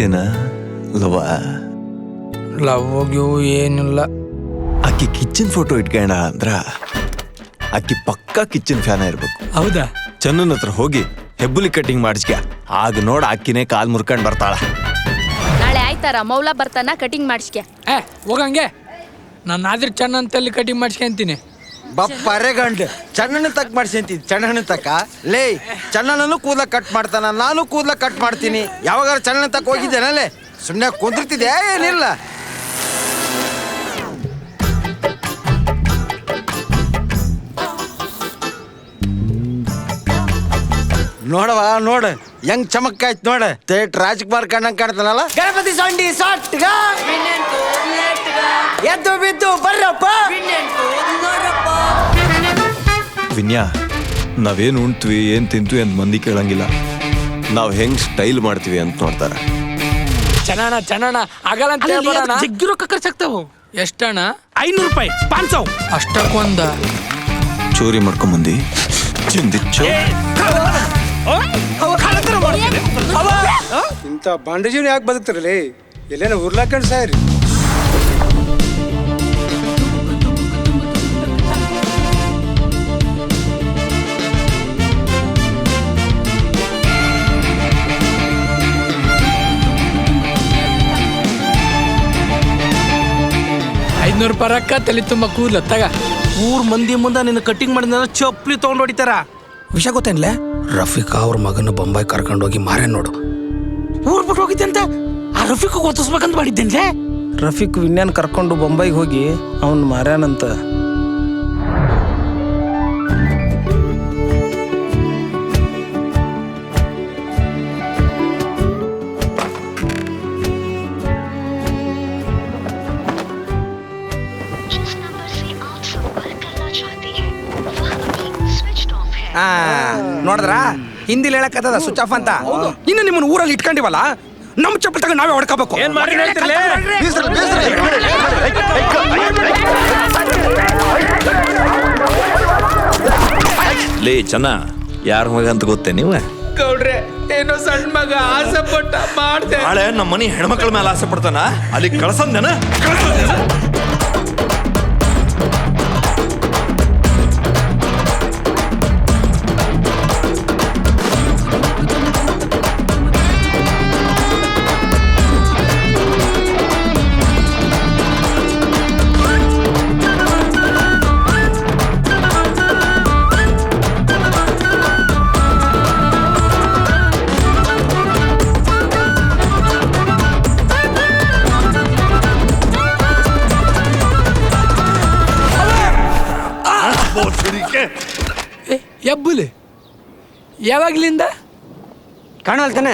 ಏನ ಲವ ಲವ್ಗಿವು ಏನಿಲ್ಲ. ಆಕಿ ಕಿಚನ್ ಫೋಟೋ ಇಟ್ಕೊಂಡ ಅಂದ್ರ ಆಕಿ ಪಕ್ಕಾ ಕಿಚನ್ ಫ್ಯಾನ ಇರ್ಬೇಕು. ಹೌದಾ? ಚನ್ನನ್ ಹತ್ರ ಹೋಗಿ ಹೆಬ್ಬುಲಿ ಕಟಿಂಗ್ ಮಾಡಿಸ್ಕ. ಆಗ ನೋಡ್ ಆಕಿನೇ ಕಾಲ್ ಮುರ್ಕೊಂಡ್ ಬರ್ತಾಳ. ನಾಳೆ ಆಯ್ತಾರ ಮೌಲ ಬರ್ತಾನ ಕಟಿಂಗ್ ಮಾಡಿಸ್ಕೆ. ಹೋಗಂಗೆ ನಾನು ಆದ್ರೆ ಚೆನ್ನಂತಲ್ಲಿ ಕಟಿಂಗ್ ಮಾಡಿಸ್ಕೊಂತೀನಿ. ಬಪ್ಪರೆ ಗಂಡು ಚಣ್ಣನ ತಕ್ ಮಾಡ್ಸಂತಿದ್ ಚಣ್ಣನ ತಕ್ಕ ಲೇ ಚಣ್ಣನೂ ಕೂದಲ ಕಟ್ ಮಾಡ್ತಾನ, ನಾನು ಕೂದಲ ಕಟ್ ಮಾಡ್ತೀನಿ. ಯಾವಾಗ ಚಣ್ಣನ ತಕ್ಕ ಹೋಗಿದ್ದೇನಲ್ಲೇ ಸುಮ್ಮನೆ ಕುಂದಿರ್ತಿದ್ದೆ ಏನಿಲ್ಲ. ನೋಡವಾ ನೋಡ ಹೆಂಗ್ ಚಮಕಾಯ್ತು ನೋಡ. ತೇಟ್ ರಾಜ್ಕುಮಾರ್ ಕಣ್ಣಂಗ್ ಕಾಣ್ತಾನಲ್ಲ. ಗಣಪತಿ ಸೊಂಡಿ ಸೊಟ್ಗ ಎದ್ದು ಬಿದ್ದು ಬರ್ರಪ್ಪ. ವಿನ್ಯಾ, ನಾವೇನ್ ಉಣ್ತೀವಿ ಏನ್ ತಿಂತೀವಿ ಅಂತ ಮಂದಿ ಕೇಳಂಗಿಲ್ಲ. ನಾವ್ ಹೆಂಗ್ ಸ್ಟೈಲ್ ಮಾಡ್ತೀವಿ ಅಂತ ನೋಡ್ತಾರ. ಚೆನ್ನಣ ಆಗಲ್ಲ ಅಂತ ಹೇಳ್ಬೇಡಣ. ಜಗ್ಗಿ ರೊಕ್ಕ ಖರ್ಚಾಗ್ತಾವು. ಎಷ್ಟಣ್ಣ? 500 ರೂಪಾಯಿ 500. ಅಷ್ಟಕ್ಕೊಂದ ಚೋರಿ ಮಾಡ್ಕೊಂಬಂದಿ ಚಿಂದಿಚ್ಚೋ. ಇಂಥ ಬಾಂಡೆ ಜೀವನ ಯಾಕೆ ಬದುಕ್ತಾರಲ್ಲ? ಎಲ್ಲೇನ ಉರ್ಲಾಕಂಡ್ ಸಾಯ್ರಿ. ₹500 ರೊಕ್ಕ ತಲೆ ತುಂಬ ಕೂದ್ಲ ತಗ. ಊರ್ ಮಂದಿ ಮುಂದೆ ನಿನ್ನ ಕಟ್ಟಿಂಗ್ ಮಾಡಿದ ಚಪ್ಪಲಿ ತಗೊಂಡು ಹೊಡಿತಾರ. ವಿಷಯ ಗೊತ್ತೇನ್ಲೆ? ರಫೀಕ್ ಅವ್ರ ಮಗನ ಬೊಂಬಾಯಿ ಕರ್ಕೊಂಡೋಗಿ ಮಾರ ನೋಡು. ಊರ್ ಬಿಟ್ಟು ಹೋಗಿದ್ದೆ ಅಂತ ಆ ರಫೀಕ್ ಗೊತ್ತಿಸ್ಬೇಕಂತ ಮಾಡಿದ್ದೇನೆ. ರಫೀಕ್ ವಿನ್ಯಾನ್ ಕರ್ಕೊಂಡು ಬೊಂಬೈಗೆ ಹೋಗಿ ಅವನ್ ಮಾರ್ಯಾನಂತ. ನೋಡಿದ್ರ ಹಿಂದಿಲ್ ಹೇಳಕತ್ತದ ಸ್ವಿಚ್ ಆಫ್ ಅಂತ. ಇನ್ನು ನಿಮ್ಮನ್ನ ಊರಲ್ಲಿ ಇಟ್ಕೊಂಡಿವಲ್ಲ, ನಮ್ ಚಪ್ಪಲ್ ತಗೊಂಡು ನಾವೇ ಹೊಡ್ಕೋಬೇಕು. ಲೇ ಚೆನ್ನ, ಯಾರ ಮಗ ಅಂತ ಗೊತ್ತೇ ನೀವ? ಗೌಡ್ರೆ, ಏನೋ ಸಣ್ಣ ಮಗ ಆಸೆ ಪಟ್ಟ ಮಾಡ್ದೆ. ನಾಳೆ ನಮ್ಮ ಮನೆ ಹೆಣ್ಮಕ್ಳ ಮೇಲೆ ಆಸೆ ಪಡ್ತಾನ, ಅಲ್ಲಿ ಕಳ್ಸಂದೇನ? ಎಬ್ಬುಲಿ ಯಾವಾಗ್ಲಿಂದ ಕಾಣವಲ್ತಾನೆ?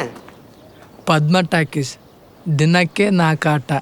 ಪದ್ಮ ಟಾಕೀಸ್ ದಿನಕ್ಕೆ 4 ಆಟ.